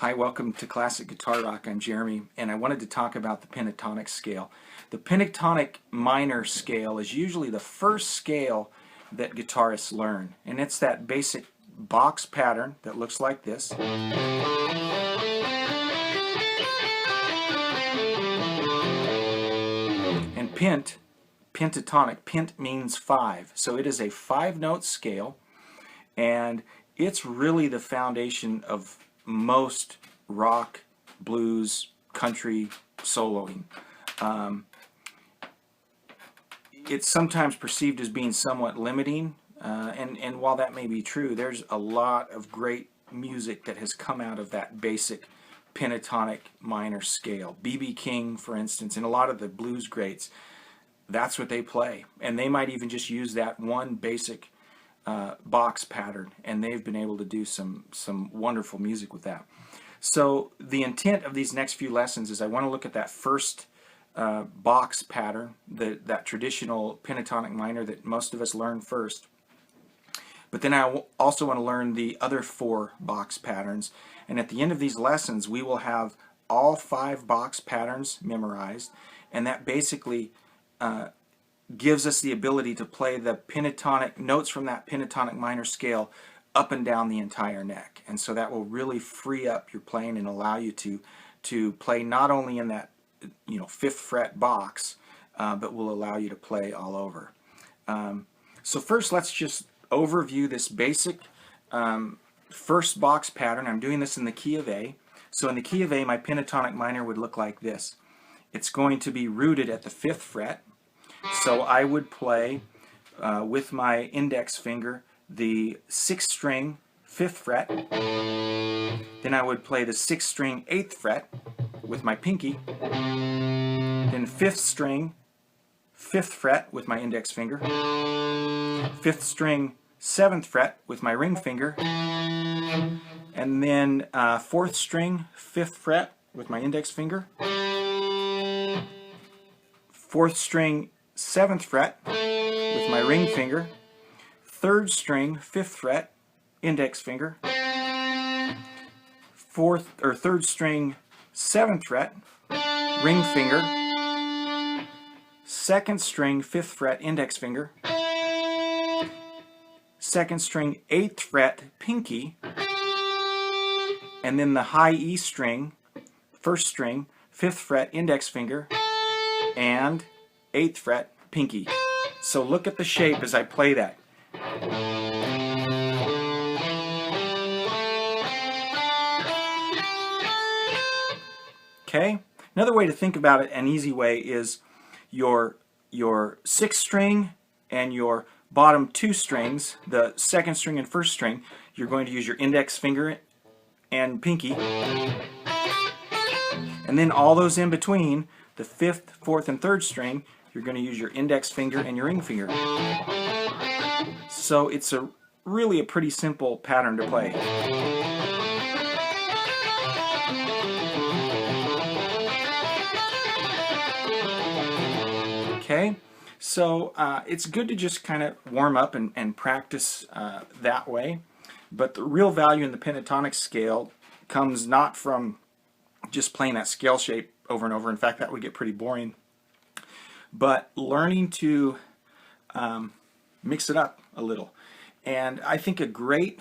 Hi, welcome to Classic Guitar Rock. I'm Jeremy, and I wanted to talk about the pentatonic scale. The pentatonic minor scale is usually the first scale that guitarists learn, and it's that basic box pattern that looks like this. And pentatonic, pent means five, so it is a five-note scale, and it's really the foundation of most rock, blues, country soloing. It's sometimes perceived as being somewhat limiting, and while that may be true, there's a lot of great music that has come out of that basic pentatonic minor scale. B.B. King, for instance, and a lot of the blues greats, that's what they play. And they might even just use that one basic box pattern, and they've been able to do some wonderful music with that. So the intent of these next few lessons is I want to look at that first box pattern, that traditional pentatonic minor that most of us learn first. But then I also want to learn the other four box patterns, and at the end of these lessons we will have all five box patterns memorized, and that basically gives us the ability to play the pentatonic notes from that pentatonic minor scale up and down the entire neck. And so that will really free up your playing and allow you to play not only in that fifth fret box, but will allow you to play all over. So first, let's just overview this basic first box pattern. I'm doing this in the key of A. So in the key of A, my pentatonic minor would look like this. It's going to be rooted at the fifth fret. So I would play with my index finger the sixth string, fifth fret. Then I would play the sixth string, eighth fret with my pinky. Then fifth string, fifth fret with my index finger. Fifth string, seventh fret with my ring finger. And then fourth string, fifth fret with my index finger. Fourth string, seventh fret with my ring finger. Third string, fifth fret, index finger. Third string, seventh fret, ring finger. Second string, fifth fret, index finger. Second string, eighth fret, pinky. And then the high E string, first string, fifth fret, index finger, and eighth fret, pinky. So look at the shape as I play that. Okay? Another way to think about it, an easy way, is your sixth string and your bottom two strings, the second string and first string, you're going to use your index finger and pinky. And then all those in between, the fifth, fourth, and third string, you're going to use your index finger and your ring finger. So it's really a pretty simple pattern to play. Okay, so it's good to just kind of warm up and practice that way. But the real value in the pentatonic scale comes not from just playing that scale shape over and over. In fact, that would get pretty boring. But learning to mix it up a little. And I think a great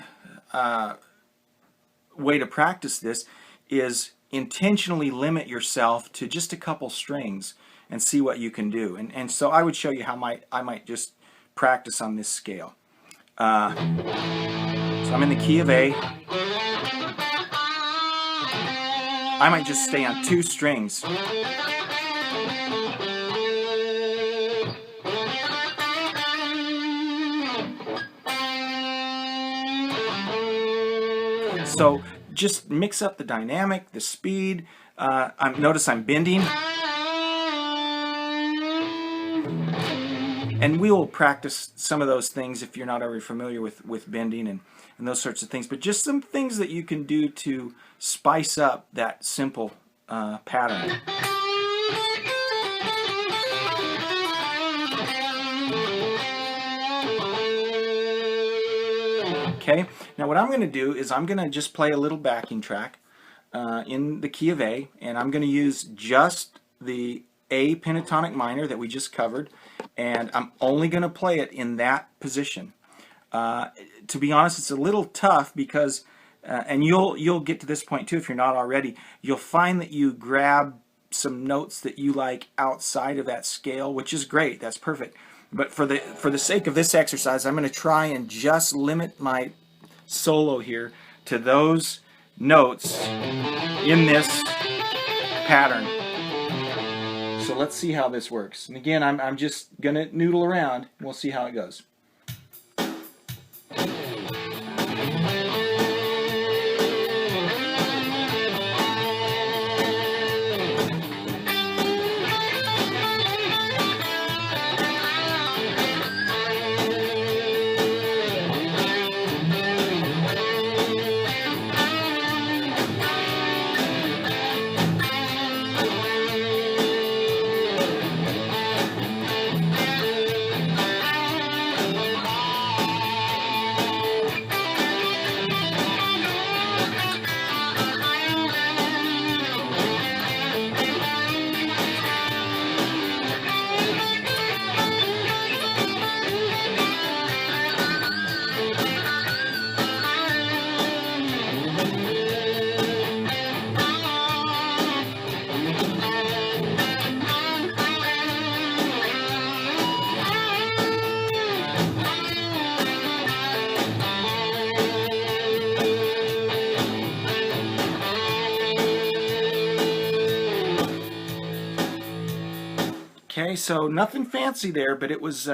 way to practice this is intentionally limit yourself to just a couple strings and see what you can do. And so I would show you how I might just practice on this scale. So I'm in the key of A. I might just stay on two strings. So just mix up the dynamic, the speed. Notice I'm bending. And we will practice some of those things if you're not already familiar with bending and those sorts of things. But just some things that you can do to spice up that simple pattern. Okay, now what I'm going to do is I'm going to just play a little backing track in the key of A, and I'm going to use just the A pentatonic minor that we just covered, and I'm only going to play it in that position. To be honest, it's a little tough because, and you'll get to this point too if you're not already, you'll find that you grab some notes that you like outside of that scale, which is great, that's perfect. But for the sake of this exercise, I'm going to try and just limit my solo here to those notes in this pattern. So let's see how this works. And again, I'm just going to noodle around and we'll see how it goes. Okay, so nothing fancy there, but it was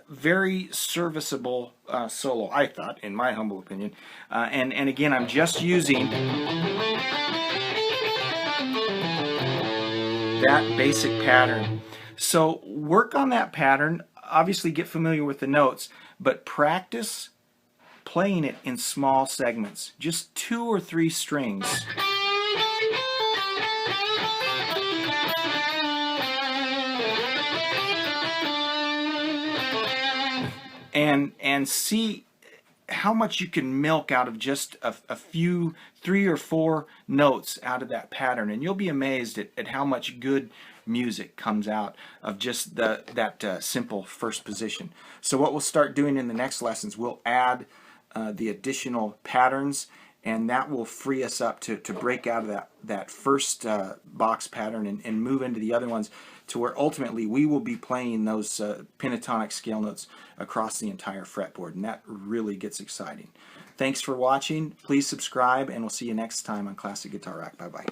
very serviceable solo, I thought, in my humble opinion. And again, I'm just using that basic pattern. So work on that pattern, obviously get familiar with the notes, but practice playing it in small segments, just 2 or 3 strings. And see how much you can milk out of just a few 3 or 4 notes out of that pattern, and you'll be amazed at how much good music comes out of just that simple first position. So what we'll start doing in the next lessons, we'll add the additional patterns, and that will free us up to break out of that first box pattern and move into the other ones, to where ultimately we will be playing those pentatonic scale notes across the entire fretboard, and that really gets exciting. Thanks for watching. Please subscribe, and we'll see you next time on Classic Guitar Rock. Bye-bye.